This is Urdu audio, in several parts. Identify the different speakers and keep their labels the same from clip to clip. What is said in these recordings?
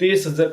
Speaker 1: 30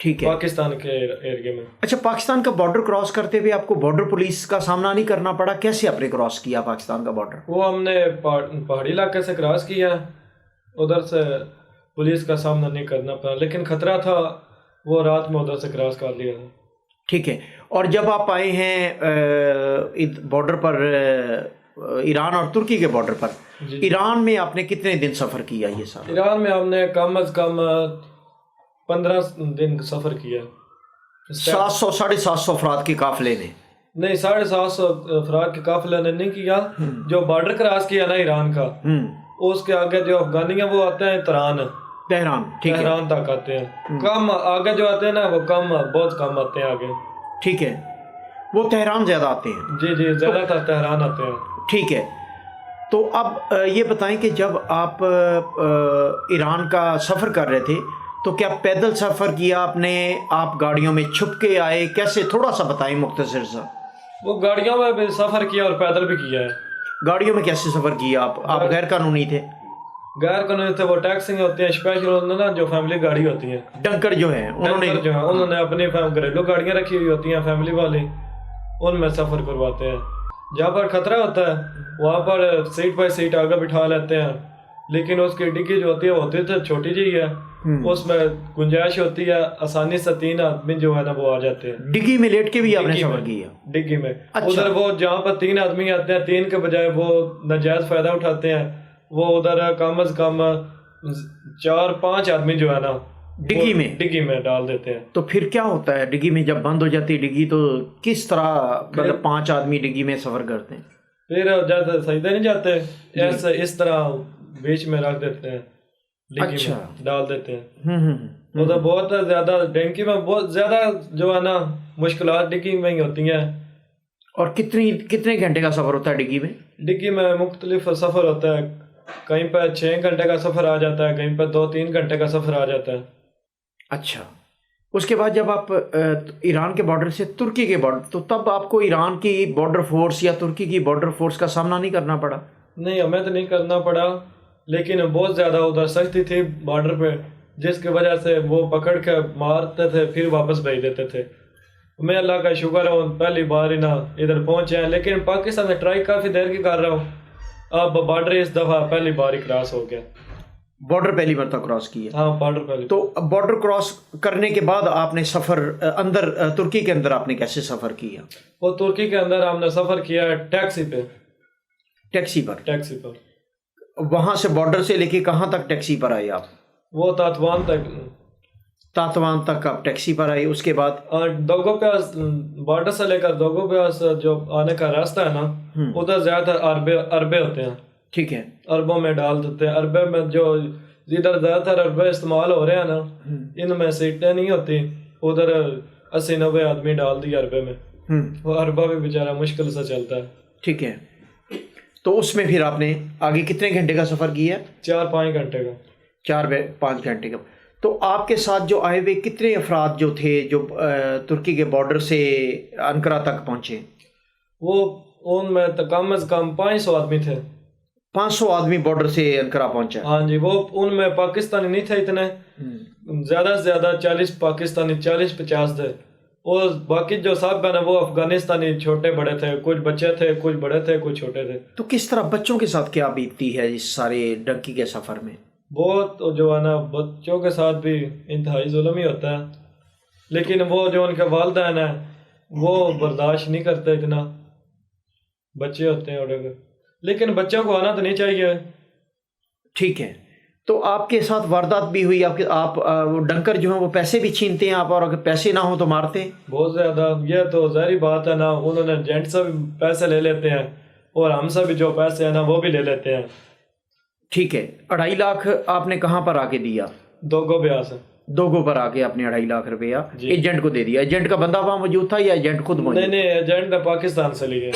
Speaker 2: ٹھیک ہے.
Speaker 1: پاکستان کے ایریا میں.
Speaker 2: اچھا, پاکستان کا بارڈر کراس کرتے ہوئے آپ کو بارڈر پولیس کا سامنا نہیں کرنا پڑا؟ کیسے آپ نے کراس کیا پاکستان کا بارڈر؟
Speaker 1: وہ ہم نے پہاڑی علاقے سے کراس کیا, ادھر سے پولیس کا سامنا نہیں کرنا پڑا, لیکن خطرہ تھا, وہ رات میں ادھر سے کراس کر لیا تھا.
Speaker 2: ٹھیک ہے. اور جب آپ آئے ہیں بارڈر پر, ایران اور ترکی کے بارڈر پر, ایران میں آپ نے کتنے دن سفر کیا یہ سارا؟
Speaker 1: ایران میں ہم نے کم از کم 15 دن سفر کیا.
Speaker 2: 700 750 افراد کے قافلے نے؟
Speaker 1: نہیں, 750 افراد کے قافلے نے نہیں کیا. جو بارڈر کراس کیا نا ایران کا, اس کے آگے جو افغانی ہیں وہ آتے ہیں
Speaker 2: تہران.
Speaker 1: تہران تک آتے ہیں. کم آگے جو آتے ہیں نا وہ بہت کم آتے ہیں آگے.
Speaker 2: ٹھیک ہے, وہ تہران زیادہ آتے ہیں؟
Speaker 1: جی جی, زیادہ تر تہران آتے ہیں.
Speaker 2: ٹھیک ہے. تو اب یہ بتائیں کہ جب آپ ایران کا سفر کر رہے تھے تو کیا پیدل سفر کیا آپ نے, آپ گاڑیوں میں چھپ کے آئے, کیسے؟ تھوڑا سا بتائیں مختصر سا.
Speaker 1: وہ گاڑیوں میں بھی سفر کیا اور پیدل بھی کیا ہے.
Speaker 2: گاڑیوں میں کیسے سفر کیا آپ غیر قانونی تھے؟
Speaker 1: غیر قانونی تھے. وہ ٹیکسی ہوتی ہیں اسپیشل نا, جو فیملی گاڑی ہوتی ہیں,
Speaker 2: ڈنکر جو ہے
Speaker 1: انہوں نے اپنی گھریلو گاڑیاں رکھی ہوئی ہوتی ہیں فیملی والی, ان میں سفر کرواتے ہیں. جہاں پر خطرہ ہوتا ہے وہاں پر سیٹ بائی سیٹ آگے بٹھا لیتے ہیں, لیکن اس کی ڈگی جو ہوتی ہے وہ ہوتی ہے چھوٹی جی ہے, اس میں گنجائش ہوتی ہے, آسانی سے 3 آدمی جو ہے نا وہ آ جاتے ہیں.
Speaker 2: ڈگی میں لیٹ کے بھی آپ نے سفر کیا؟
Speaker 1: ڈگی میں. ادھر وہ جہاں پر 3 آدمی آتے ہیں, 3 کے بجائے وہ ناجائز فائدہ اٹھاتے ہیں, وہ ادھر کم از کم 4-5 آدمی جو ہے نا ڈگی میں ڈال دیتے ہیں.
Speaker 2: تو پھر کیا ہوتا ہے ڈگی میں جب بند ہو جاتی ہے ڈگی, تو کس طرح مطلب 5 آدمی ڈگی میں سفر کرتے ہیں؟
Speaker 1: پھر جب سجدے نہیں جاتے, ایسے اس طرح بیچ میں رکھ دیتے ہیں, ڈگی میں ڈال دیتے ہیں. ادھر بہت زیادہ ڈنکی میں بہت زیادہ جو ہے نا مشکلات ڈگی میں ہی ہوتی ہیں.
Speaker 2: اور کتنے گھنٹے کا سفر ہوتا ہے ڈگی میں؟
Speaker 1: ڈگی میں مختلف سفر ہوتا ہے, کہیں پہ 6 گھنٹے کا سفر آ جاتا ہے, کہیں پہ 2-3 گھنٹے کا سفر آ جاتا ہے.
Speaker 2: اچھا. اس کے بعد جب آپ ایران کے بارڈر سے ترکی کے بارڈر, تو تب آپ کو ایران کی بارڈر فورس یا ترکی کی بارڈر فورس کا سامنا نہیں کرنا پڑا؟
Speaker 1: نہیں, ہمیں تو نہیں کرنا پڑا, لیکن بہت زیادہ ادھر سختی تھی بارڈر پہ, جس کی وجہ سے وہ پکڑ کے مارتے تھے پھر واپس بھیج دیتے تھے. میں اللہ کا شکر ہے پہلی بار ہی نا ادھر پہنچے ہیں, لیکن پاکستان میں ٹرائی کافی دیر کی کر رہا ہوں. اب بارڈر اس دفعہ پہلی بار ہی کراس ہو گیا.
Speaker 2: بارڈر پہلی مرتبہ کراس کیا؟
Speaker 1: ہاں, بارڈر پہلی.
Speaker 2: تو بارڈر کراس کرنے کے بعد آپ نے سفر اندر ترکی کے اندر آپ نے کیسے سفر کیا؟
Speaker 1: وہ ترکی کے اندر ہم نے سفر کیا ٹیکسی پہ.
Speaker 2: ٹیکسی پر. وہاں سے بارڈر سے لے کے کہاں تک ٹیکسی پر آئے آپ؟
Speaker 1: وہ
Speaker 2: تاتوان تک آپ ٹیکسی پر آئے. اس کے بعد
Speaker 1: دوگو پیاس, بارڈر سے لے کر دوگو پیاس جو آنے کا راستہ ہے نا, ادھر زیادہ عربے ہوتے ہیں. ٹھیک ہے, عربوں میں ڈال دیتے ہیں. عربے میں جو ادھر زیادہ تر عربے استعمال ہو رہے ہیں نا, ان میں سیٹیں نہیں ہوتی, ادھر 80-90 آدمی ڈال دی عربے میں. وہ عربہ بھی بیچارہ مشکل سے چلتا ہے.
Speaker 2: ٹھیک ہے. تو اس میں پھر آپ نے آگے کتنے گھنٹے کا سفر کیا؟
Speaker 1: 4-5 گھنٹے کا.
Speaker 2: 4-5 گھنٹے کا. تو آپ کے ساتھ جو آئے ہوئے کتنے افراد جو تھے جو ترکی کے بارڈر سے انقرہ تک پہنچے؟
Speaker 1: وہ ان میں کم از کم 500 آدمی تھے.
Speaker 2: 500 آدمی بارڈر سے انقرہ پہنچا؟
Speaker 1: ہاں جی. وہ ان میں پاکستانی نہیں تھے اتنے, زیادہ سے زیادہ 40 پاکستانی 40-50 تھے. اور باقی جو صاحب ہے نا وہ افغانستانی چھوٹے بڑے تھے, کچھ بچے تھے, کچھ بڑے تھے, کچھ چھوٹے تھے.
Speaker 2: تو کس طرح بچوں کے ساتھ کیا بیتتی ہے اس سارے ڈنکی کے سفر میں؟
Speaker 1: بہت جو ہے نا بچوں کے ساتھ بھی انتہائی ظلم ہی ہوتا ہے, لیکن وہ جو ان کے والدین ہیں وہ برداشت نہیں کرتے اتنا. بچے ہوتے ہیں اور لیکن بچوں کو آنا تو نہیں چاہیے.
Speaker 2: ٹھیک ہے. تو آپ کے ساتھ واردات بھی ہوئی؟ آپ ڈنکر جو ہیں وہ پیسے بھی چھینتے ہیں آپ, اور اگر پیسے نہ ہوں تو مارتے ہیں؟
Speaker 1: بہت زیادہ. یہ تو ظاہری بات ہے نا, انہوں نے جینٹ سے بھی پیسے لے لیتے ہیں اور ہم سے بھی جو پیسے ہیں نا وہ بھی لے لیتے ہیں.
Speaker 2: ٹھیک ہے. 2.5 لاکھ آپ نے کہاں پر آ کے دیا؟
Speaker 1: دوگو بیاہ سے.
Speaker 2: دوگو پر آ کے آپ نے 2.5 لاکھ روپیہ ایجنٹ کو دے دیا. ایجنٹ کا بندہ وہاں موجود تھا یا ایجنٹ خود موجود؟
Speaker 1: نہیں, ایجنٹ نے پاکستان سے لیے.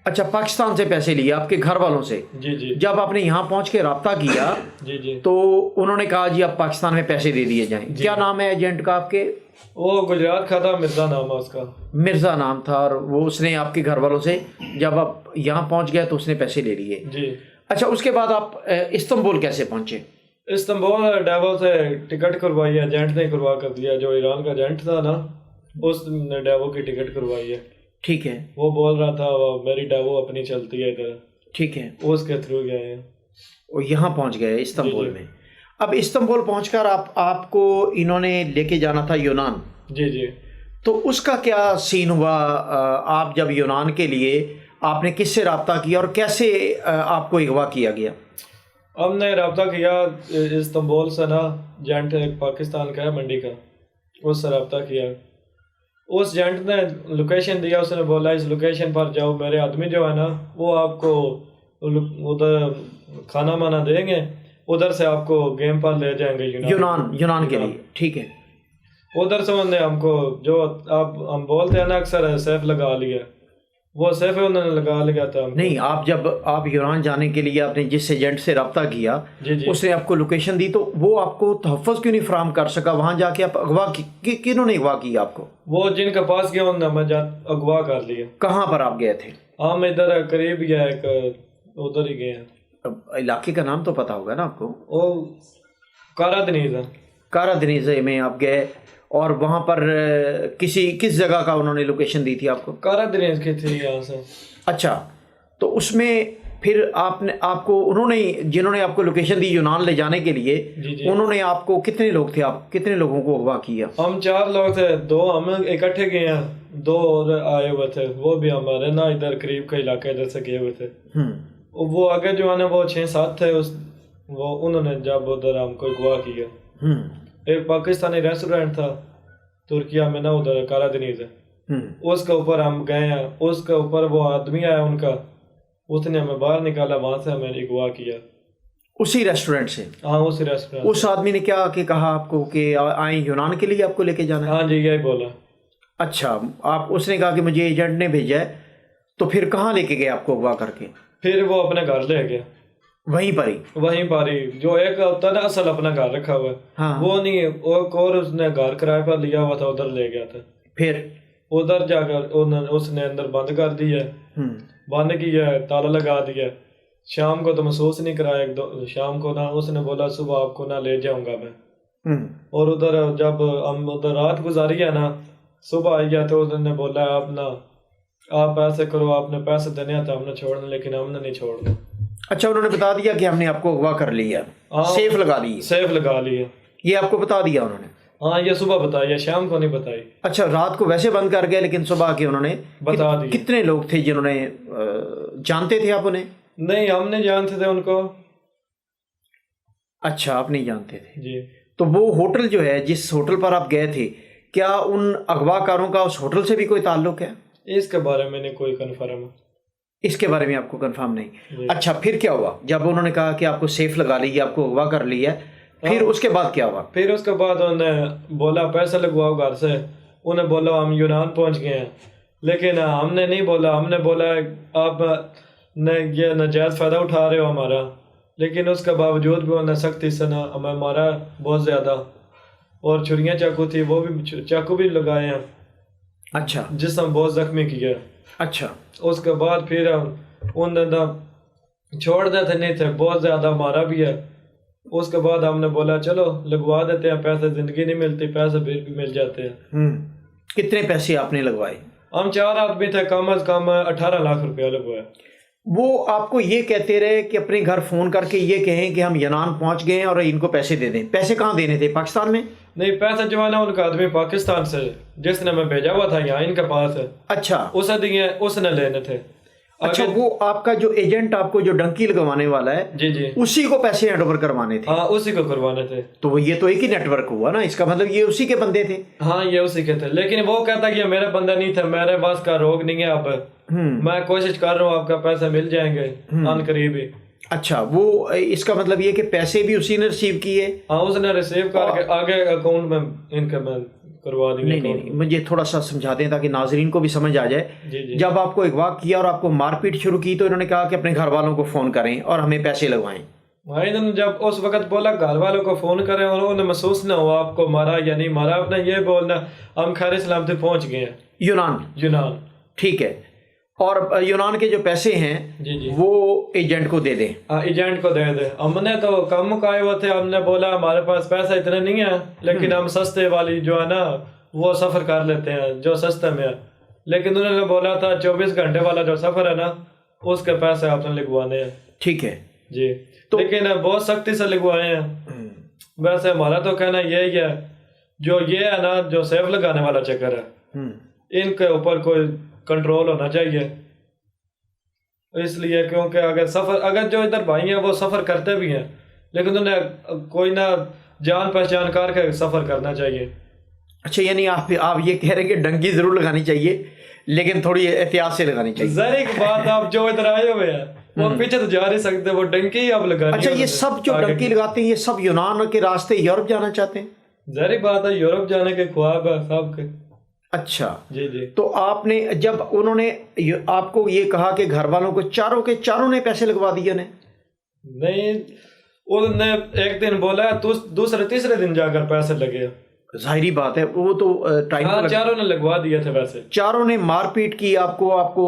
Speaker 2: اچھا, پاکستان سے پیسے لیے آپ کے گھر والوں سے؟
Speaker 1: جی.
Speaker 2: جب آپ نے یہاں پہنچ کے رابطہ کیا
Speaker 1: جی
Speaker 2: تو انہوں نے کہا جی آپ پاکستان میں پیسے دے دیے جائیں. کیا نام ہے ایجنٹ کا آپ کے؟
Speaker 1: وہ گجرات کا تھا, مرزا نام ہے اس کا.
Speaker 2: مرزا نام تھا. اور وہ اس نے آپ کے گھر والوں سے جب آپ یہاں پہنچ گئے تو اس نے پیسے لے لیے؟
Speaker 1: جی.
Speaker 2: اچھا, اس کے بعد آپ استنبول کیسے پہنچے؟
Speaker 1: استنبول ڈیوو سے ٹکٹ کروائی ہے، ایجنٹ نے کروا کر دیا، جو ایران کا ایجنٹ تھا نا اس نے ڈیوو کی ٹکٹ کروائی ہے.
Speaker 2: ٹھیک ہے.
Speaker 1: وہ بول رہا تھا میری ڈیوو اپنی چلتی ہے ادھر.
Speaker 2: ٹھیک ہے.
Speaker 1: اس کے تھرو گئے ہیں.
Speaker 2: وہ یہاں پہنچ گئے استنبول میں. اب استنبول پہنچ کر آپ کو انہوں نے لے کے جانا تھا یونان.
Speaker 1: جی جی.
Speaker 2: تو اس کا کیا سین ہوا؟ آپ جب یونان کے لیے آپ نے کس سے رابطہ کیا اور کیسے آپ کو اغوا کیا گیا؟
Speaker 1: ہم نے رابطہ کیا استنبول سے نا، ایجنٹ ایک پاکستان کا ہے منڈی کا، اس سے رابطہ کیا. اس ایجنٹ نے لوکیشن دیا، اس نے بولا اس لوکیشن پر جاؤ، میرے آدمی جو ہے نا وہ آپ کو ادھر کھانا مانا دیں گے، ادھر سے آپ کو گیم پر لے جائیں گے
Speaker 2: یونان کے لیے. ٹھیک ہے.
Speaker 1: ادھر سے انہوں نے ہم کو جو ہم بولتے ہیں نا اکثر سیف لگا لیا، وہ سیف انہوں نے لگا لیا تھا.
Speaker 2: نہیں، جب آپ یونان جانے کے لیے آپ نے جس ایجنٹ سے رابطہ کیا اس نے آپ کو لوکیشن دی، تو وہ آپ کو تحفظ کیوں نہیں فراہم کر سکا؟ وہاں جا کے آپ اغوا کنہوں نے اغوا کیا آپ کو؟
Speaker 1: وہ جن کے پاس گیا انہوں نے اغوا کر لیا.
Speaker 2: کہاں پر آپ گئے تھے؟
Speaker 1: ہم ادھر قریب گیا ایک ادھر ہی گئے ہیں.
Speaker 2: علاقے کا نام تو پتا ہوگا نا آپ کو؟
Speaker 1: وہ کارا
Speaker 2: دنیزہ میں آپ گئے، اور وہاں پر کس جگہ کا انہوں نے لوکیشن دی تھی آپ کو؟
Speaker 1: کارا دنیز کی تھی یہاں سے.
Speaker 2: اچھا. تو اس میں پھر آپ کو انہوں نے جنہوں نے آپ کو لوکیشن دی یونان لے جانے کے لیے، انہوں نے آپ کو کتنے لوگ تھے؟ آپ کتنے لوگوں کو اغوا کیا؟
Speaker 1: ہم 4 لوگ تھے. 2 ہم اکٹھے گئے ہیں، 2 اور آئے ہوئے تھے، وہ بھی ہمارے نا ادھر قریب کا علاقہ ادھر سے گئے ہوئے تھے. وہ آگے جو ہے نا وہ 6-7 تھے، وہ انہوں نے جب ادھر ہم کو اغوا کیا. ایک پاکستانی ریسٹورینٹ تھا ترکیہ میں نا ادھر کارا دنیز ہے، اس کے اوپر ہم گئے ہیں. اس کے اوپر وہ آدمی آیا ان کا، اس نے ہمیں باہر نکالا، وہاں سے ہمیں اغوا کیا.
Speaker 2: اسی ریسٹورینٹ سے؟
Speaker 1: ہاں اسی ریسٹورینٹ.
Speaker 2: اس آدمی نے کیا کہا آپ کو کہ آئیں یونان کے لیے آپ کو لے کے جانا ہے؟
Speaker 1: ہاں جی یہی بولا.
Speaker 2: اچھا. اس نے کہا کہ مجھے ایجنٹ نے بھیجا ہے، تو پھر کہاں لے کے گئے آپ کو اغوا کر کے؟
Speaker 1: پھر وہ اپنے گھر لے گیا.
Speaker 2: وہیں پر ہی جو
Speaker 1: ایک ہوتا ہے نا اصل اپنا گھر رکھا ہوا ہے، وہ نہیں، ایک اور اس نے گھر کرائے پر لیا ہوا تھا، ادھر لے گیا تھا.
Speaker 2: پھر
Speaker 1: ادھر جا کر اس نے اندر بند کر دیا، بند کیا، تالا لگا دیا. شام کو تو محسوس نہیں کرایا. شام کو نا اس نے بولا صبح آپ کو نہ لے جاؤں گا میں. اور ادھر جب ہم ادھر رات گزاری ہے نا، صبح آئی ہے تو انہوں نے بولا آپ ایسے کرو، آپ نے پیسے دینے تھے، ہم نے چھوڑنا، لیکن ہم نے نہیں چھوڑنا.
Speaker 2: اچھا. انہوں نے بتا دیا کہ ہم نے آپ کو اغوا کر لیا، سیف لگا لی، یہ آپ کو بتا دیا انہوں نے؟
Speaker 1: ہاں یہ صبح بتائی، شام کو نہیں بتائی.
Speaker 2: اچھا. رات کو ویسے بند کر گئے، لیکن صبح کے انہوں نے
Speaker 1: بتا دی.
Speaker 2: کتنے لوگ تھے جنہوں نے جانتے تھے آپ انہیں؟
Speaker 1: نہیں ہم نہیں جانتے تھے ان کو.
Speaker 2: اچھا آپ نہیں جانتے تھے
Speaker 1: جی.
Speaker 2: تو وہ ہوٹل جو ہے جس ہوٹل پر آپ گئے تھے، کیا ان اغوا کاروں کا اس ہوٹل سے بھی کوئی تعلق ہے؟
Speaker 1: اس کے بارے میں نہیں کوئی کنفرم.
Speaker 2: اس کے بارے میں آپ کو کنفرم نہیں؟ اچھا. پھر کیا ہوا جب انہوں نے کہا کہ آپ کو سیف لگا لی، آپ کو اغوا کر لیا، پھر اس کے بعد کیا ہوا؟
Speaker 1: پھر اس کے بعد انہوں نے بولا پیسے لگواؤ گھر سے. انہیں بولا ہم یونان پہنچ گئے ہیں، لیکن ہم نے نہیں بولا. ہم نے بولا آپ نے یہ ناجائز فائدہ اٹھا رہے ہو ہمارا، لیکن اس کے باوجود بھی انہوں نے سختی سے نہ ہمیں مارا بہت زیادہ، اور چھریاں چاقو تھی وہ بھی چاقو بھی لگائے ہیں.
Speaker 2: اچھا.
Speaker 1: جسم بہت زخمی کیا.
Speaker 2: اچھا.
Speaker 1: اس کے بعد پھر انہوں نے چھوڑ دیتے نہیں تھے، بہت زیادہ مارا بھی ہے. اس کے بعد ہم نے بولا چلو لگوا دیتے ہیں، پیسے زندگی نہیں ملتی، پیسے پھر بھی مل جاتے ہیں.
Speaker 2: کتنے پیسے آپ نے لگوائے؟
Speaker 1: ہم 4 آدمی تھے، کم از کم 18 لاکھ روپیہ لگوایا.
Speaker 2: وہ آپ کو یہ کہتے رہے کہ اپنے گھر فون کر کے یہ کہیں کہ ہم یونان پہنچ گئے ہیں اور ان کو پیسے دے دیں؟ پیسے کہاں دینے تھے؟ پاکستان میں؟
Speaker 1: نہیں، پیسے جو ہے نا ان کا آدمی پاکستان سے جس نے میں بھیجا ہوا تھا یہاں ان کے پاس ہے.
Speaker 2: اچھا.
Speaker 1: اسے دیے، اس نے لینے تھے.
Speaker 2: اچھا. وہ آپ کا جو ایجنٹ آپ کو جو ڈنکی لگوانے والا ہے،
Speaker 1: جی جی،
Speaker 2: اسی کو پیسے ہینڈ اوور کروانے تھے؟
Speaker 1: ہاں اسی کو کروانے تھے.
Speaker 2: تو وہ یہ تو ایک ہی نیٹ ورک ہوا نا، اس کا مطلب یہ اسی کے بندے تھے؟
Speaker 1: ہاں یہ اسی کے تھے، لیکن وہ کہتا کہ میرے بندے نہیں تھے، میرے پاس کا روگ نہیں ہے. اب میں کوشش کر رہا ہوں، آپ کا پیسے مل جائیں گے ان قریب ہی.
Speaker 2: اچھا. وہ اس کا مطلب یہ کہ پیسے بھی اسی نے ریسیو کیے؟
Speaker 1: ہاں اس نے ریسیو کر کے آگے اکاؤنٹ میں ان کا میں کروا دیں گے.
Speaker 2: نہیں، مجھے تھوڑا سا سمجھا دیں تاکہ ناظرین کو بھی سمجھ آ جائے.
Speaker 1: جی.
Speaker 2: جب آپ کو اغوا کیا اور آپ کو مار پیٹ شروع کی، تو انہوں نے کہا کہ اپنے گھر والوں کو فون کریں اور ہمیں پیسے لگوائیں.
Speaker 1: بھائی انہوں نے جب اس وقت بولا گھر والوں کو فون کریں اور انہوں نے محسوس نہ ہوا آپ کو مارا یا نہیں مارا، اپنا یہ بولنا ہم خیر سلامتی پہنچ گئے ہیں
Speaker 2: یونان.
Speaker 1: یونان.
Speaker 2: ٹھیک ہے. اور یونان کے جو پیسے ہیں
Speaker 1: جی جی
Speaker 2: وہ ایجنٹ کو دے دیں.
Speaker 1: ہاں ایجنٹ کو دے دے. ہم نے تو کم مکائے ہوئے تھے, ہم نے بولا ہمارے پاس پیسہ اتنے نہیں ہے لیکن ہم سستے والی جو ہے نا وہ سفر کر لیتے ہیں جو سستے میں ہے, لیکن انہوں نے بولا تھا 24 گھنٹے والا جو سفر ہے نا اس کے پیسے آپ نے لگوانے ہیں.
Speaker 2: ٹھیک ہے
Speaker 1: جی لیکن بہت سختی سے لگوائے ہیں. ویسے ہمارا تو کہنا یہی ہے جو یہ ہے نا جو سیف لگانے والا چکر ہے ان کے اوپر کوئی کنٹرول ہونا چاہیے. اس لیے کیونکہ اگر جو ادھر بھائی ہیں وہ سفر کرتے بھی ہیں لیکن انہیں کوئی نہ جان پہچان کر کے سفر کرنا چاہیے.
Speaker 2: اچھا یعنی آپ یہ کہہ رہے ہیں کہ ڈنکی ضرور لگانی چاہیے لیکن تھوڑی احتیاط سے لگانی چاہیے.
Speaker 1: ظاہر بات آپ جو ادھر آئے ہوئے ہیں وہ پیچھے تو جا نہیں سکتے, وہ ڈنکی ہی آپ لگانی.
Speaker 2: اچھا یہ سب جو ڈنکی لگاتے ہیں یہ سب یونان کے راستے یورپ جانا چاہتے ہیں؟
Speaker 1: ظاہر بات ہے یورپ جانے کے خواب ہے سب کے.
Speaker 2: اچھا
Speaker 1: جی جی.
Speaker 2: تو آپ نے جب انہوں نے آپ کو یہ کہا کہ گھر والوں کو چاروں نے پیسے لگوا دیے نے؟
Speaker 1: نہیں, انہوں نے ایک دن بولا دوسرے تیسرے دن جا کر پیسے لگے.
Speaker 2: ظاہری بات ہے وہ تو ٹائم.
Speaker 1: ہاں چاروں نے لگوا دیے تھے. ویسے
Speaker 2: چاروں نے مار پیٹ کی آپ کو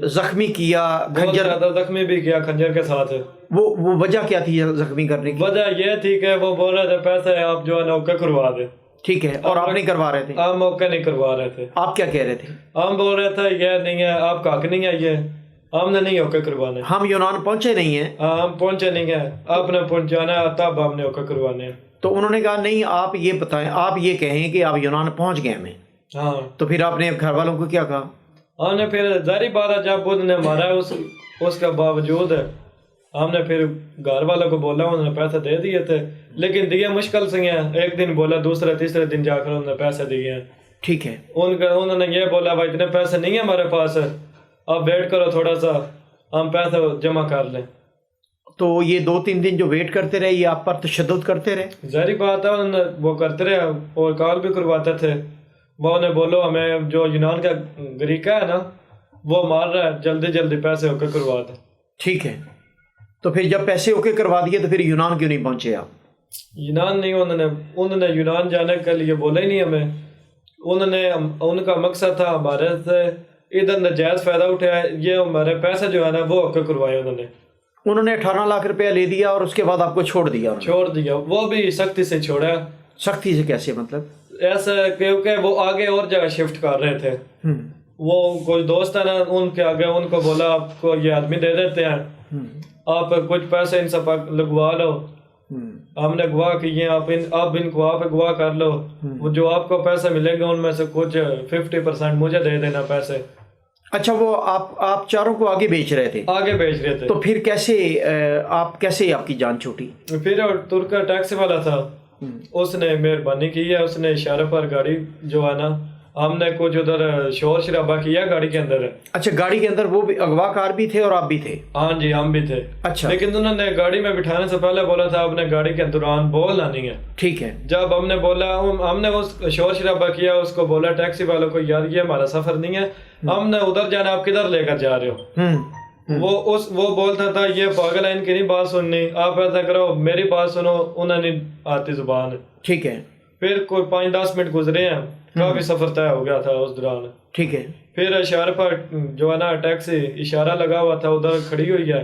Speaker 2: زخمی کیا,
Speaker 1: خنجر زخمی بھی کیا خنجر کے ساتھ.
Speaker 2: وہ وجہ کیا تھی زخمی کرنے کی؟
Speaker 1: وجہ یہ تھی کہ وہ بول رہے تھے پیسے آپ جو ہے نا اوکے کروا دیں.
Speaker 2: ٹھیک ہے, اور آپ نہیں کروا رہے تھے؟
Speaker 1: ہم اوکے نہیں کروا رہے تھے.
Speaker 2: آپ کیا کہہ رہے تھے؟
Speaker 1: ہم بول رہے تھے یہ نہیں ہے آپ کا حق نہیں ہے, یہ ہم نے نہیں اوکے کروانے.
Speaker 2: ہم یونان پہنچے نہیں ہیں.
Speaker 1: ہم پہنچے نہیں ہیں, آپ نے پہنچانا ہے تب ہم نے اوکے کروانے ہیں.
Speaker 2: تو انہوں نے کہا نہیں آپ یہ بتائیں, آپ یہ کہیں کہ آپ یونان پہنچ گئے ہمیں.
Speaker 1: ہاں
Speaker 2: تو پھر آپ نے گھر والوں کو کیا کہا؟
Speaker 1: ہم نے پھر ظاہری بات ہے جب انہوں نے مارا اس کے باوجود ہم نے پھر گھر والوں کو بولا, انہوں نے پیسے دے دیے تھے لیکن دیے مشکل سے ہیں. ایک دن بولا دوسرے تیسرے دن جا کر انہوں نے پیسے دیے ہیں.
Speaker 2: ٹھیک ہے.
Speaker 1: انہوں نے یہ بولا بھائی اتنے پیسے نہیں ہیں ہمارے پاس, آپ ویٹ کرو تھوڑا سا ہم پیسے جمع کر لیں.
Speaker 2: تو یہ 2-3 دن جو ویٹ کرتے رہے یہ آپ پر تشدد کرتے رہے؟
Speaker 1: ظاہری بات ہے انہوں نے وہ کرتے رہے اور کال بھی کرواتے تھے. وہ انہیں بولو ہمیں جو یونان کا گریکا ہے نا وہ مار رہا ہے, جلدی جلدی پیسے اوکے کروا دیں.
Speaker 2: ٹھیک ہے. تو پھر جب پیسے اوکے کروا دیے تو پھر یونان کیوں نہیں پہنچے آپ؟
Speaker 1: یونان نہیں, انہوں نے یونان جانے کے لیے بولا ہی نہیں ہمیں. ان کا مقصد تھا ہمارے سے ادھر ناجائز فائدہ اٹھایا, یہ ہمارے پیسے جو ہے نا وہ اوکے کروائے. انہوں نے
Speaker 2: 18 لاکھ روپیہ لے دیا اور اس کے بعد آپ کو چھوڑ دیا؟
Speaker 1: وہ بھی سختی سے چھوڑا.
Speaker 2: سختی سے کیسے مطلب؟
Speaker 1: ایسا کیونکہ وہ آگے اور جگہ شفٹ کر رہے تھے. وہ کوئی دوست ہے نا ان کے آگے, ان کو بولا آپ کو یہ آدمی دے دیتے ہیں, آپ کچھ پیسے ان سے لگوا لو. ہم نے گواہ کیے, آپ ان کو آپ گواہ کر لو, وہ جو آپ کو پیسے ملیں گے ان میں سے کچھ 50% مجھے دے دینا پیسے.
Speaker 2: اچھا وہ آپ چاروں کو آگے بیچ رہے تھے؟
Speaker 1: آگے بیچ رہے تھے.
Speaker 2: تو پھر کیسے آپ کی جان چھوٹی؟
Speaker 1: پھر ترک ٹیکسی والا تھا, اس نے مہربانی کی ہے, اس نے اشارے پر گاڑی جو ہے نا ہم نے کچھ ادھر شور شرابہ کیا گاڑی کے اندر.
Speaker 2: اچھا گاڑی کے اندر وہ بھی اغوا کار بھی تھے اور آپ بھی تھے؟
Speaker 1: ہاں جی ہم بھی تھے.
Speaker 2: اچھا
Speaker 1: لیکن انہوں نے گاڑی میں بٹھانے سے پہلے بولا تھا آپ نے گاڑی کے دوران بولنا نہیں ہے.
Speaker 2: ٹھیک ہے. جب
Speaker 1: ہم نے بولا, ہم نے اس شور شرابہ کیا, اس کو بولا ٹیکسی والوں کو یار یہ ہمارا سفر نہیں ہے, ہم نے ادھر جانا, آپ کدھر لے کر جا رہے ہو؟ وہ بولتا تھا یہ پاگل ہے, ان کی نہیں بات سننی, آپ ایسا کرو میری بات سنو, انہیں نہیں آتی زبان.
Speaker 2: ٹھیک ہے.
Speaker 1: پھر کوئی 5-10 منٹ گزرے ہیں, کافی سفر طے ہو گیا تھا اس دوران.
Speaker 2: ٹھیک ہے.
Speaker 1: پھر اشارے پر جو ہے نا ٹیکسی اشارہ لگا ہوا تھا ادھر کھڑی ہوئی ہے,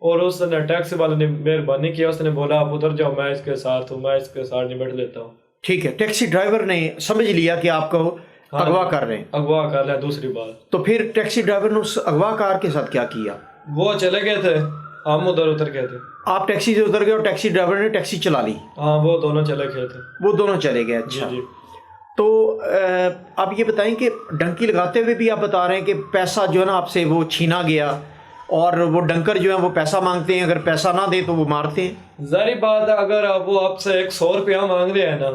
Speaker 1: اور اس نے ٹیکسی والے نے مہربانی کیا, اس نے بولا آپ ادھر جاؤ, میں اس کے ساتھ ہوں, میں اس کے ساتھ نمٹ لیتا ہوں.
Speaker 2: ٹھیک ہے. ٹیکسی ڈرائیور نے سمجھ لیا کہ آپ کو اغوا کر رہے ہیں.
Speaker 1: اغوا کر رہے ہیں. دوسری بات
Speaker 2: تو پھر ٹیکسی ڈرائیور نے اس اغوا کار کے ساتھ کیا کیا؟
Speaker 1: وہ چلے گئے تھے, ہم ادھر اتر گئے تھے.
Speaker 2: آپ ٹیکسی سے اتر گئے اور ٹیکسی ڈرائیور نے ٹیکسی چلا لی؟
Speaker 1: ہاں وہ دونوں چلے گئے تھے.
Speaker 2: وہ دونوں چلے گئے. اچھا
Speaker 1: جی.
Speaker 2: تو آپ یہ بتائیں کہ ڈنکی لگاتے ہوئے بھی آپ بتا رہے ہیں کہ پیسہ جو ہے نا آپ سے وہ چھینا گیا, اور وہ ڈنکر جو ہیں وہ پیسہ مانگتے ہیں, اگر پیسہ نہ دے تو وہ مارتے ہیں.
Speaker 1: ظاہری بات ہے اگر وہ آپ سے 100 روپیہ مانگ رہے ہیں نا,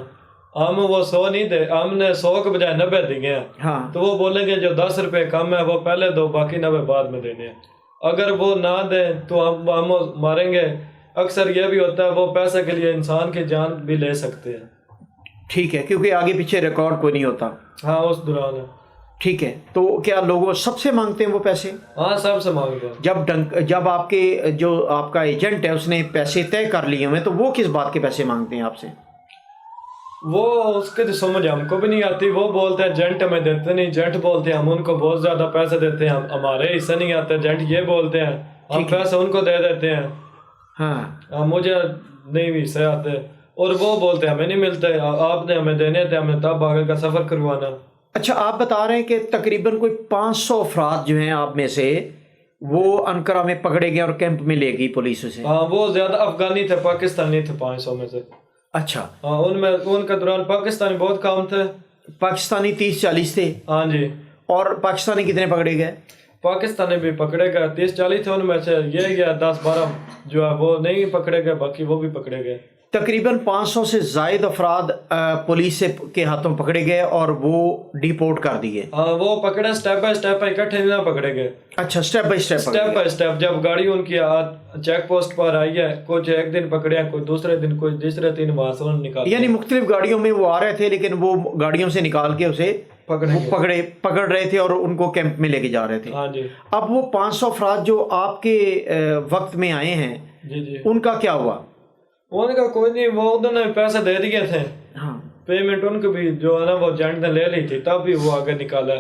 Speaker 1: ہم وہ 100 نہیں دے, ہم نے 100 کے بجائے 90 دیے ہیں.
Speaker 2: ہاں
Speaker 1: تو وہ بولیں گے جو 10 روپے کم ہے وہ پہلے دو, باقی 90 بعد میں دینے ہیں. اگر وہ نہ دیں تو ہم ماریں گے. اکثر یہ بھی ہوتا ہے وہ پیسے کے لیے انسان کی جان بھی لے سکتے ہیں.
Speaker 2: ٹھیک ہے, کیونکہ آگے پیچھے ریکارڈ کوئی نہیں ہوتا.
Speaker 1: ہاں اس دوران ہے.
Speaker 2: ٹھیک ہے. تو کیا لوگوں سب سے مانگتے ہیں وہ پیسے؟
Speaker 1: ہاں سب سے مانگتے ہیں.
Speaker 2: جب آپ کے جو آپ کا ایجنٹ ہے اس نے پیسے طے کر لیے ہوئے تو وہ کس بات کے پیسے مانگتے ہیں آپ سے؟
Speaker 1: وہ اس کے تو سمجھ ہم کو بھی نہیں آتی. وہ بولتے ہیں جنٹ ہمیں دیتے نہیں, جنٹ بولتے ہیں ہم ان کو بہت زیادہ پیسے دیتے ہیں, ہمارے حصہ نہیں آتے. جنٹ یہ بولتے ہیں ہم پیسے ان کو دے دیتے ہیں,
Speaker 2: ہاں
Speaker 1: مجھے نہیں حصے آتے. اور وہ بولتے ہیں ہمیں نہیں ملتے, آپ نے ہمیں دینے تھے, ہمیں تب آگے کا سفر کروانا.
Speaker 2: اچھا, آپ بتا رہے ہیں کہ تقریباً کوئی 500 افراد جو ہیں آپ میں سے وہ انقرہ میں پکڑے گئے اور کیمپ میں لے گئی پولیس اسے.
Speaker 1: ہاں وہ زیادہ افغانی تھے, پاکستانی تھے 500 میں سے.
Speaker 2: اچھا,
Speaker 1: ہاں ان کے دوران پاکستانی بہت کم تھے.
Speaker 2: پاکستانی 30-40 تھے.
Speaker 1: ہاں جی.
Speaker 2: اور پاکستانی کتنے پکڑے گئے؟
Speaker 1: پاکستانی بھی پکڑے گئے 30-40 تھے, ان میں سے یہ گیا 10-12 جو ہے وہ نہیں پکڑے گئے, باقی وہ بھی پکڑے گئے.
Speaker 2: تقریباً 500 سے زائد افراد پولیس کے ہاتھوں پکڑے گئے اور وہ ڈیپورٹ کر دیے.
Speaker 1: ہاں وہ پکڑے اسٹیپ بائی اسٹیپ, اکٹھے نہ پکڑے گئے.
Speaker 2: اچھا, اسٹیپ بائی
Speaker 1: اسٹیپ جب گاڑی ان کی چیک پوسٹ پر آئی ہے, کچھ ایک دن پکڑے ہیں, کوئی دوسرے دن, کوئی تیسرے دن وہاں سے نکال,
Speaker 2: یعنی مختلف گاڑیوں میں وہ آ رہے تھے لیکن وہ گاڑیوں سے نکال کے اسے پکڑ رہے تھے اور ان کو کیمپ میں لے کے جا رہے تھے.
Speaker 1: ہاں جی.
Speaker 2: اب وہ 500 افراد جو آپ کے وقت میں آئے ہیں
Speaker 1: جی
Speaker 2: ان کا کیا ہوا؟
Speaker 1: ان کا کوئی نہیں, وہ انہوں نے پیسے دے دیے تھے.
Speaker 2: ہاں,
Speaker 1: پیمنٹ ان کو بھی جو ہے نا وہ جنٹ نے لے لی تھی, تب بھی وہ آگے نکالا.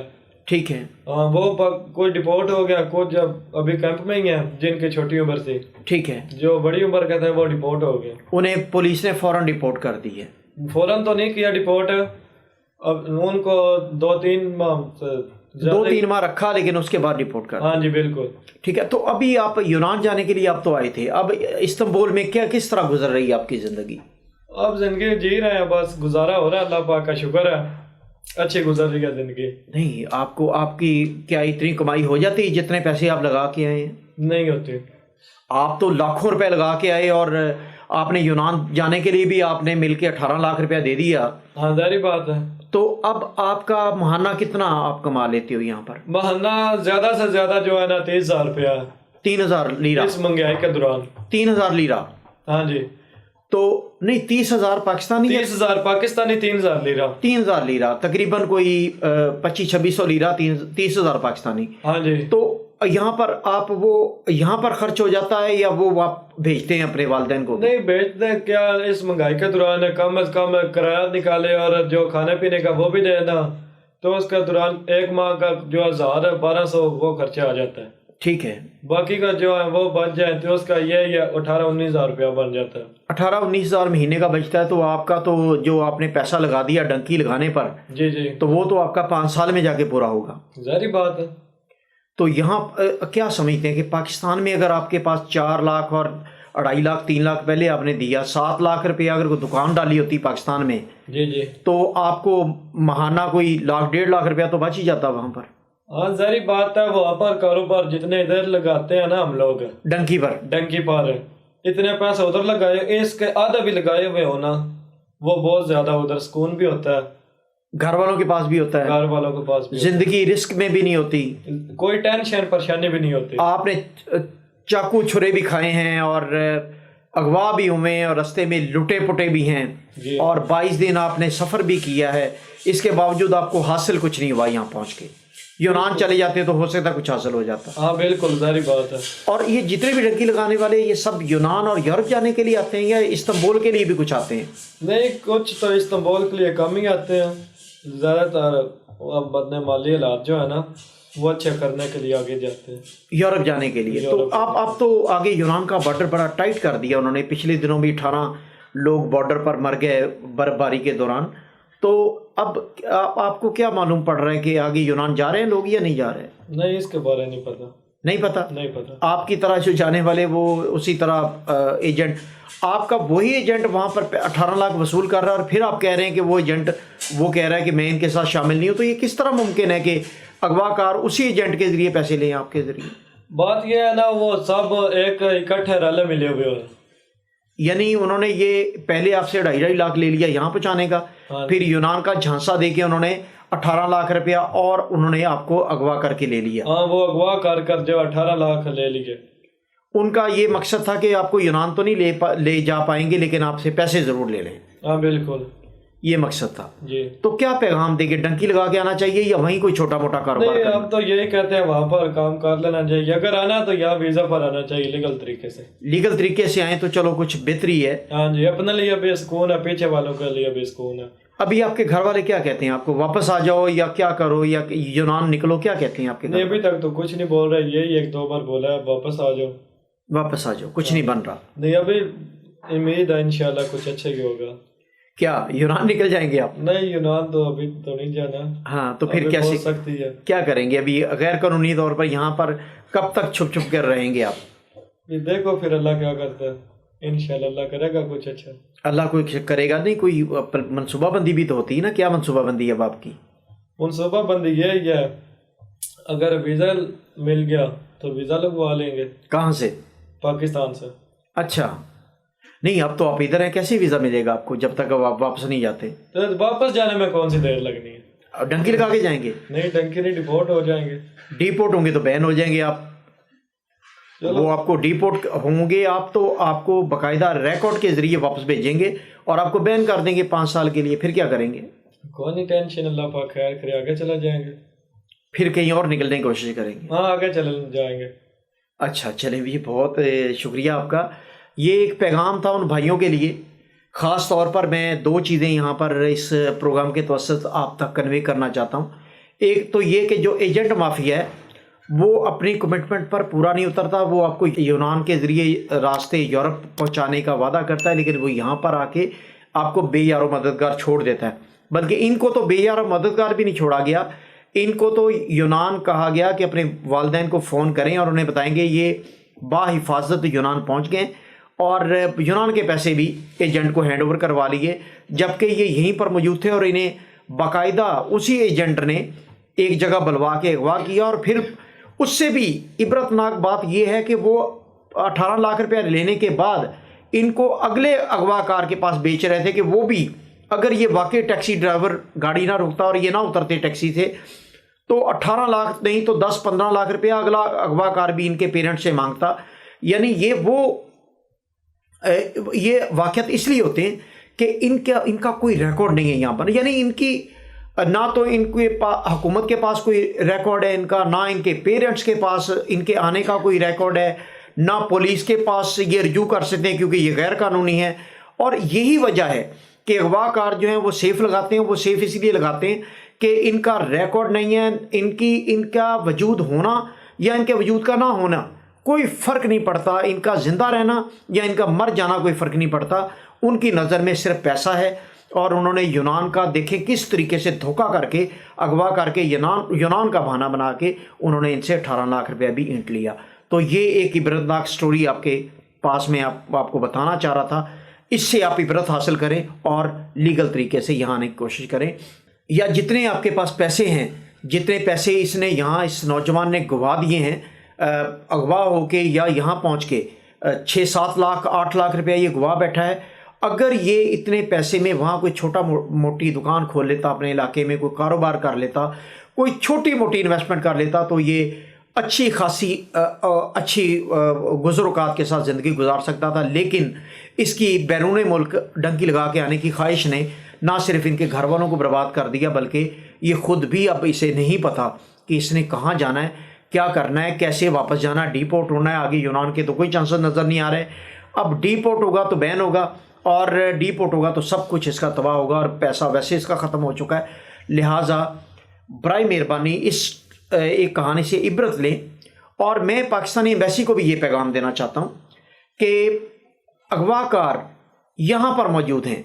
Speaker 2: ٹھیک ہے.
Speaker 1: ہاں وہ کوئی ڈپورٹ ہو گیا, کچھ جب ابھی کیمپ میں ہی ہیں جن کی چھوٹی عمر تھی.
Speaker 2: ٹھیک ہے.
Speaker 1: جو بڑی عمر کے تھے وہ ڈپورٹ ہو گئے.
Speaker 2: انہیں پولیس نے فوراً ڈپورٹ کر دی ہے؟
Speaker 1: فوراً تو نہیں کیا ڈپورٹ, اب ان کو 2-3
Speaker 2: ماہ رکھا لیکن اس کے بعد رپورٹ کر.
Speaker 1: ہاں جی بالکل.
Speaker 2: ٹھیک ہے. تو ابھی آپ یونان جانے کے لیے آپ تو آئے تھے, اب استنبول میں کس طرح گزر رہی ہے آپ کی زندگی؟
Speaker 1: اب زندگی جی رہے ہیں, بس گزارا ہو رہا ہے, اللہ پاک کا شکر ہے, اچھی گزر رہی ہے زندگی.
Speaker 2: نہیں, آپ کی کیا اتنی کمائی ہو جاتی جتنے پیسے آپ لگا کے آئے ہیں؟
Speaker 1: نہیں ہوتی.
Speaker 2: آپ تو لاکھوں روپے لگا کے آئے اور آپ نے یونان جانے کے لیے بھی آپ نے مل کے 18 لاکھ روپیہ دے دیا.
Speaker 1: ہاں ظاہری بات ہے.
Speaker 2: تو اب آپ کا ماہانہ کتنا آپ کما لیتے ہو یہاں پر؟
Speaker 1: ماہانہ زیادہ سے زیادہ جو ہے نا 30,000 روپیہ.
Speaker 2: 3,000 لیرہ
Speaker 1: اس مہنگائی کے دوران
Speaker 2: 3,000 لیرہ.
Speaker 1: ہاں جی.
Speaker 2: تو نہیں 30,000 پاکستانی,
Speaker 1: 30,000 پاکستانی, 3,000 لیرہ.
Speaker 2: 3,000 لیرہ تقریباً کوئی 2500-2600 لیرہ, 30,000 پاکستانی.
Speaker 1: ہاں جی.
Speaker 2: تو یہاں پر آپ وہ یہاں پر خرچ ہو جاتا ہے یا وہ آپ بھیجتے ہیں اپنے والدین کو؟
Speaker 1: نہیں بھیجتے, کیا اس مہنگائی کے دوران کم از کم کرایہ نکالے اور جو کھانے پینے کا وہ بھی دینا, تو اس کے دوران ایک ماہ کا جو 1,000-1,200 وہ خرچہ آ جاتا ہے.
Speaker 2: ٹھیک ہے.
Speaker 1: باقی کا جو ہے وہ بچ جائے تو اس کا یہ 18-19 ہزار روپیہ بن جاتا ہے.
Speaker 2: 18-19 ہزار مہینے کا بچتا ہے. تو آپ کا تو جو آپ نے پیسہ لگا دیا ڈنکی لگانے پر,
Speaker 1: جی جی,
Speaker 2: تو وہ تو آپ کا 5 سال میں جا کے پورا ہوگا.
Speaker 1: ظاہری بات ہے.
Speaker 2: تو یہاں کیا سمجھتے ہیں کہ پاکستان میں اگر آپ کے پاس 4 لاکھ اور 2.5 لاکھ 3 لاکھ پہلے آپ نے دیا, 7 لاکھ روپیہ اگر کوئی دکان ڈالی ہوتی پاکستان میں,
Speaker 1: جی جی,
Speaker 2: تو آپ کو ماہانہ کوئی 1.5 لاکھ روپیہ تو بچ ہی جاتا وہاں پر.
Speaker 1: ہاں ظاہری بات ہے. وہاں پر کاروبار جتنے ادھر لگاتے ہیں نا ہم لوگ
Speaker 2: ڈنکی پر
Speaker 1: اتنے پیسے ادھر لگائے, اس کے آدھا بھی لگائے ہوئے ہونا, وہ بہت زیادہ ادھر سکون بھی ہوتا ہے,
Speaker 2: گھر والوں کے پاس بھی ہوتا ہے,
Speaker 1: گھر والوں کے پاس بھی,
Speaker 2: زندگی رسک میں بھی نہیں ہوتی,
Speaker 1: کوئی ٹینشن پریشانی بھی نہیں ہوتی.
Speaker 2: آپ نے چاقو چھرے بھی کھائے ہیں اور اغوا بھی ہوئے ہیں اور رستے میں لٹے پٹے بھی ہیں, اور 22 دن آپ نے سفر بھی کیا ہے, اس کے باوجود آپ کو حاصل کچھ نہیں ہوا یہاں پہنچ کے. یونان چلے جاتے تو ہو سکتا کچھ حاصل ہو جاتا.
Speaker 1: ہاں بالکل ظاہری بات ہے.
Speaker 2: اور یہ جتنے بھی ڈنکی لگانے والے یہ سب یونان اور یورپ جانے کے لیے آتے ہیں یا استنبول کے لیے بھی کچھ آتے ہیں؟
Speaker 1: نہیں, کچھ تو استنبول کے لیے کم ہی آتے ہیں, زیادہ تر بدن مالی حالات جو ہے نا وہ اچھے کرنے کے لیے آگے جاتے ہیں
Speaker 2: یورپ جانے کے لیے. تو آپ تو آگے یونان کا بارڈر بڑا ٹائٹ کر دیا انہوں نے, پچھلے دنوں بھی 18 لوگ بارڈر پر مر گئے برف باری کے دوران. تو اب آپ کو کیا معلوم پڑ رہا ہے کہ آگے یونان جا رہے ہیں لوگ یا نہیں جا رہے ہیں؟
Speaker 1: نہیں, اس کے بارے نہیں پتا.
Speaker 2: نہیں پتا. آپ کی طرح جو جانے والے وہ اسی طرح ایجنٹ, آپ کا وہی ایجنٹ وہاں پر 18 لاکھ وصول کر رہا ہے اور پھر آپ کہہ رہے ہیں کہ وہ ایجنٹ وہ کہہ رہا ہے کہ میں ان کے ساتھ شامل نہیں ہوں. تو یہ کس طرح ممکن ہے کہ اغوا کار اسی ایجنٹ کے ذریعے پیسے لیں آپ کے ذریعے؟
Speaker 1: بات یہ ہے نا, وہ سب ایک اکٹھے رلے ملے ہوئے ہیں.
Speaker 2: یعنی انہوں نے یہ پہلے آپ سے 2.5 لاکھ لے لیا یہاں پہنچانے کا, پھر یونان کا جھانسا دے کے انہوں نے 18 لاکھ روپیہ اور انہوں نے آپ کو اغوا کر کے لے لیا.
Speaker 1: ہاں, وہ اغوا کر جو 18 لاکھ لے لیے.
Speaker 2: ان کا یہ مقصد تھا کہ آپ کو یونان تو نہیں لے جا پائیں گے لیکن آپ سے پیسے ضرور لے لیں.
Speaker 1: ہاں بالکل.
Speaker 2: یہ مقصد تھا.
Speaker 1: جی.
Speaker 2: تو کیا پیغام دیں گے؟ ڈنکی لگا کے آنا چاہیے یا وہیں کوئی چھوٹا موٹا کاروبار
Speaker 1: نہیں،
Speaker 2: کرنا؟
Speaker 1: ہم تو یہی کہتے ہیں وہاں پر کام کر لینا چاہیے، اگر آنا تو یہاں ویزا پر آنا چاہیے لیگل طریقے سے.
Speaker 2: لیگل طریقے سے آئیں تو چلو کچھ بہتری ہے.
Speaker 1: ہاں جی، اپنے لیے بھی سکون ہے، پیچھے والوں کے لیے بھی سکون ہے.
Speaker 2: ابھی آپ کے گھر والے کیا کہتے ہیں آپ کو؟ واپس آ جاؤ یا کیا کرو یا یونان نکلو، کیا کہتے ہیں آپ کے گھر
Speaker 1: نہیں،
Speaker 2: والے؟
Speaker 1: ابھی تک تو کچھ نہیں بول رہے، یہی ایک دو بار بولا ہے واپس آ جاؤ.
Speaker 2: واپس آ جاؤ، کچھ نہیں بن رہا.
Speaker 1: نہیں، ابھی امید ہے انشاءاللہ کچھ اچھا ہی ہوگا.
Speaker 2: کیا یونان نکل جائیں گے آپ؟
Speaker 1: نہیں، یونان تو ابھی تو نہیں جانا.
Speaker 2: ہاں، تو پھر
Speaker 1: ابھی ہو
Speaker 2: کیسے
Speaker 1: سکتی ہے.
Speaker 2: کیا کریں گے ابھی غیر قانونی طور پر یہاں پر؟ کب تک چھپ چھپ کر رہیں گے آپ؟
Speaker 1: یہ دیکھو پھر اللہ کیا کرتا ہے، انشاءاللہ اللہ کرے گا کچھ اچھا. اللہ
Speaker 2: کوئی کرے گا. نہیں، کوئی منصوبہ بندی بھی تو ہوتی ہے نا. کیا منصوبہ بندی ہے اب آپ کی؟
Speaker 1: منصوبہ بندی یہی ہے، اگر ویزا مل گیا تو ویزا لگوا لیں گے.
Speaker 2: کہاں سے؟
Speaker 1: پاکستان سے.
Speaker 2: اچھا. نہیں، اب تو آپ ادھر ہیں، کیسے ویزا ملے گا آپ کو جب تک آپ واپس نہیں جاتے؟
Speaker 1: تو واپس جانے میں کون سی دیر لگنی ہے؟
Speaker 2: ڈنکی لگا کے جائیں گے؟
Speaker 1: نہیں، ڈنکی نہیں، ڈیپورٹ ہو جائیں گے.
Speaker 2: ڈیپورٹ ہوں گے تو بین ہو جائیں گے آپ. وہ آپ کو ڈیپورٹ ہوں گے آپ تو آپ کو باقاعدہ ریکارڈ کے ذریعے واپس بھیجیں گے اور آپ کو بین کر دیں گے 5 سال کے لیے. پھر کیا کریں گے؟
Speaker 1: کوئی نہیں ٹینشن، اللہ پاک خیر کرے، آگے چلا جائیں گے.
Speaker 2: پھر کہیں اور نکلنے کی کوشش کریں گے؟
Speaker 1: ہاں، آگے چل جائیں گے.
Speaker 2: اچھا، چلیں بھی، بہت شکریہ آپ کا. یہ ایک پیغام تھا ان بھائیوں کے لیے. خاص طور پر میں 2 چیزیں یہاں پر اس پروگرام کے توسط آپ تک کنوے کرنا چاہتا ہوں. ایک تو یہ کہ جو ایجنٹ مافیا ہے وہ اپنی کمٹمنٹ پر پورا نہیں اترتا. وہ آپ کو یونان کے ذریعے راستے یورپ پہنچانے کا وعدہ کرتا ہے، لیکن وہ یہاں پر آ کے آپ کو بے یار و مددگار چھوڑ دیتا ہے. بلکہ ان کو تو بے یار و مددگار بھی نہیں چھوڑا گیا، ان کو تو یونان کہا گیا کہ اپنے والدین کو فون کریں اور انہیں بتائیں گے یہ باحفاظت یونان پہنچ گئے، اور یونان کے پیسے بھی ایجنٹ کو ہینڈ اوور کروا لیے، جبکہ یہ یہیں پر موجود تھے. اور انہیں باقاعدہ اسی ایجنٹ نے ایک جگہ بلوا کے اغوا کیا. اور پھر اس سے بھی عبرت ناک بات یہ ہے کہ وہ 18 لاکھ روپیہ لینے کے بعد ان کو اگلے اغوا کار کے پاس بیچ رہے تھے کہ وہ بھی اگر یہ واقعی ٹیکسی ڈرائیور گاڑی نہ روکتا اور یہ نہ اترتے ٹیکسی سے تو 18 لاکھ نہیں تو 10-15 لاکھ روپیہ اگلا اغوا کار بھی ان کے پیرنٹ سے مانگتا. یعنی یہ واقعات اس لیے ہوتے ہیں کہ ان کا کوئی ریکارڈ نہیں ہے یہاں پر. یعنی ان کی نہ تو ان کے حکومت کے پاس کوئی ریکارڈ ہے ان کا، نہ ان کے پیرنٹس کے پاس ان کے آنے کا کوئی ریکارڈ ہے، نہ پولیس کے پاس یہ رجوع کر سکتے ہیں کیونکہ یہ غیر قانونی ہے. اور یہی وجہ ہے کہ اغوا کار جو ہیں وہ سیف لگاتے ہیں. وہ سیف اس لیے لگاتے ہیں کہ ان کا ریکارڈ نہیں ہے. ان کا وجود ہونا یا ان کے وجود کا نہ ہونا کوئی فرق نہیں پڑتا. ان کا زندہ رہنا یا ان کا مر جانا کوئی فرق نہیں پڑتا. ان کی نظر میں صرف پیسہ ہے. اور انہوں نے یونان کا دیکھیں کس طریقے سے دھوکہ کر کے اغوا کر کے یونان کا بہانہ بنا کے انہوں نے ان سے 18 لاکھ روپیہ بھی اینٹ لیا. تو یہ ایک عبرتناک سٹوری آپ کے پاس میں آپ کو بتانا چاہ رہا تھا. اس سے آپ عبرت حاصل کریں اور لیگل طریقے سے یہاں آنے کی کوشش کریں. یا جتنے آپ کے پاس پیسے ہیں، جتنے پیسے اس نے یہاں اس نوجوان نے گوا دیے ہیں اغوا ہو کے یا یہاں پہنچ کے 6-7 لاکھ 8 لاکھ روپیہ یہ گوا بیٹھا ہے. اگر یہ اتنے پیسے میں وہاں کوئی چھوٹا موٹی دکان کھول لیتا، اپنے علاقے میں کوئی کاروبار کر لیتا، کوئی چھوٹی موٹی انویسٹمنٹ کر لیتا تو یہ اچھی خاصی اچھی گزر اوقات کے ساتھ زندگی گزار سکتا تھا. لیکن اس کی بیرون ملک ڈنکی لگا کے آنے کی خواہش نے نہ صرف ان کے گھر والوں کو برباد کر دیا بلکہ یہ خود بھی اب اسے نہیں پتہ کہ اس نے کہاں جانا ہے، کیا کرنا ہے، کیسے واپس جانا ہے. ڈی پورٹ ہونا ہے آگے یونان کے تو کوئی چانسز نظر نہیں آ رہے. اب ڈی پورٹ ہوگا تو بین ہوگا، اور ڈی پورٹ ہوگا تو سب کچھ اس کا تباہ ہوگا، اور پیسہ ویسے اس کا ختم ہو چکا ہے. لہٰذا برائے مہربانی اس ایک کہانی سے عبرت لیں. اور میں پاکستانی ایمبیسی کو بھی یہ پیغام دینا چاہتا ہوں کہ اغوا کار یہاں پر موجود ہیں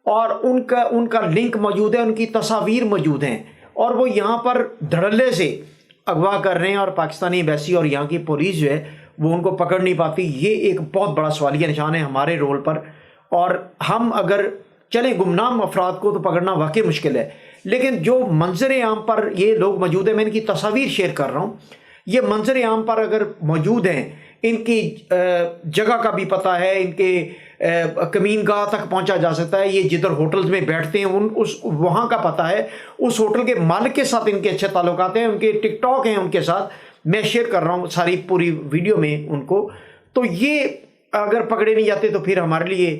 Speaker 2: اور ان کا لنک موجود ہے، ان کی تصاویر موجود ہیں، اور وہ یہاں پر دھڑلے سے اغوا کر رہے ہیں، اور پاکستانی ایمبیسی اور یہاں کی پولیس جو ہے وہ ان کو پکڑ نہیں پاتی. یہ ایک بہت بڑا سوالیہ نشان ہے ہمارے رول پر. اور ہم اگر چلیں گمنام افراد کو تو پکڑنا واقعی مشکل ہے، لیکن جو منظر عام پر یہ لوگ موجود ہیں، میں ان کی تصاویر شیئر کر رہا ہوں، یہ منظر عام پر اگر موجود ہیں، ان کی جگہ کا بھی پتہ ہے، ان کے کمین گاہ تک پہنچا جا سکتا ہے. یہ جدھر ہوٹلز میں بیٹھتے ہیں وہاں کا پتہ ہے، اس ہوٹل کے مالک کے ساتھ ان کے اچھے تعلقات ہیں، ان کے ٹک ٹاک ہیں ان کے ساتھ. میں شیئر کر رہا ہوں ساری پوری ویڈیو میں ان کو. تو یہ اگر پکڑے نہیں جاتے تو پھر ہمارے لیے